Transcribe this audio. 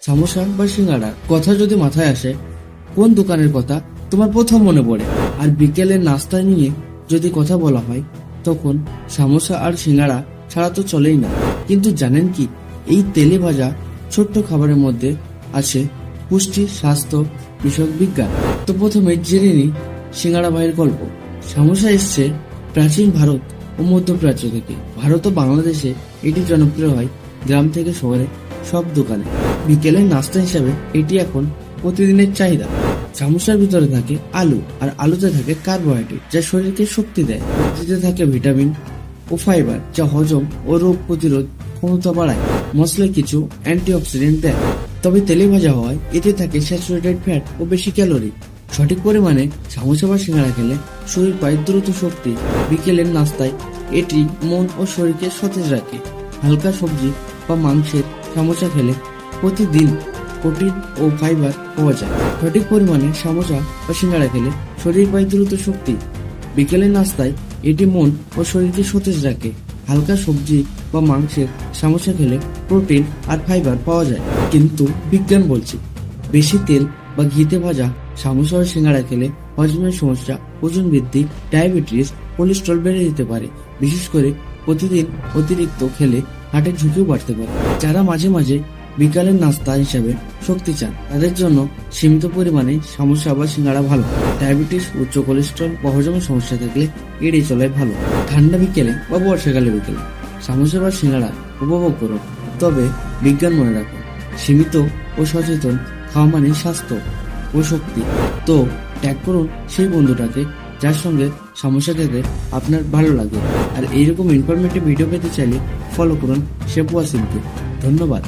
সামোসা বা সিঙ্গাড়া কথা যদি মাথায় আসে, কোন দোকানের কথা তোমার প্রথম মনে পড়ে? আর বিকেলের নাস্তা নিয়ে যদি কথা বলা হয়, তখন সামোসা আর সিঙ্গাড়া ছাড়া তো চলেই না। কিন্তু জানেন কি, এই তেলে ভাজা ছোট্ট খাবারের মধ্যে আছে পুষ্টি, স্বাস্থ্য বিষয়ক বিজ্ঞান। তো প্রথমে জেনে নিই সিঙ্গাড়া ভাইয়ের গল্প। সামোসা এসছে প্রাচীন ভারত ও মধ্যপ্রাচ্য থেকে। ভারত ও বাংলাদেশে এটি জনপ্রিয় হয় গ্রাম থেকে শহরে সব দোকানে। বিকেলের নাস্তা হিসাবে এটি এখন প্রতিদিনের চাহিদা। সামোসার ভিতরে থাকে আলু, আর আলুতে থাকে কার্বোহাইড্রেট যা শরীরকে শক্তি দেয়। সবজিতে থাকে ভিটামিন ও ফাইবার যা হজম ও রোগ প্রতিরোধ ক্ষমতা বাড়ায়। মশলায় কিছু অ্যান্টিঅক্সিডেন্ট দেয়। তবে তেলে ভাজা হওয়ায় এতে থাকে স্যাচুরেটেড ফ্যাট ও বেশি ক্যালোরি। সঠিক পরিমাণে সামোসা বা সিঙ্গাড়া খেলে শরীর পায় দ্রুত শক্তি। বিকেলের নাস্তায় এটি মন ও শরীরকে সতেজ রাখে। হালকা সবজি বা মাংসের সামোসা খেলে প্রতিদিন প্রোটিন ও ফাইবার পাওয়া যায়। সঠিক পরিমাণে সামোসা বা সিঙ্গাড়া খেলে শরীর পায় দ্রুত শক্তি। বিকেলের নাস্তায় এটি মন ও শরীরকে সতেজ রাখে। হালকা সবজি বা মাংসের সামোসা খেলে প্রোটিন আর ফাইবার পাওয়া যায়। কিন্তু বিজ্ঞান বলছে, বেশি তেল বা ঘিতে ভাজা সামোসা ও সিঙ্গাড়া খেলে হজমের সমস্যা, ওজন বৃদ্ধি, ডায়াবেটিস, কোলেস্ট্রল বেড়ে যেতে পারে। বিশেষ করে প্রতিদিন অতিরিক্ত খেলে হার্টের ঝুঁকিও বাড়তে পারে। যারা মাঝে মাঝে বিকালের নাস্তা হিসেবে শক্তি চান, তাদের জন্য সীমিত পরিমাণে সামোসা বা সিঙ্গাড়া ভালো। ডায়াবেটিস, উচ্চ কোলেস্ট্রল বা হজমের সমস্যা থাকলে এড়িয়ে চলাই ভালো। ঠান্ডা বিকেলে বা বর্ষাকালে বিকেলে সামোসা বা সিঙ্গাড়া উপভোগ করুন, তবে বিজ্ঞান মনে রাখুন, সীমিত ও সচেতন খাওয়া মানে স্বাস্থ্য ও শক্তি। তো ট্যাগ করুন সেই বন্ধুটাকে যার সঙ্গে সামোসা খেতে আপনার ভালো লাগে। আর এইরকম ইনফরমেটিভ ভিডিও পেতে চাইলে ফলো করুন শেফ ওয়াসিমকে। ধন্যবাদ।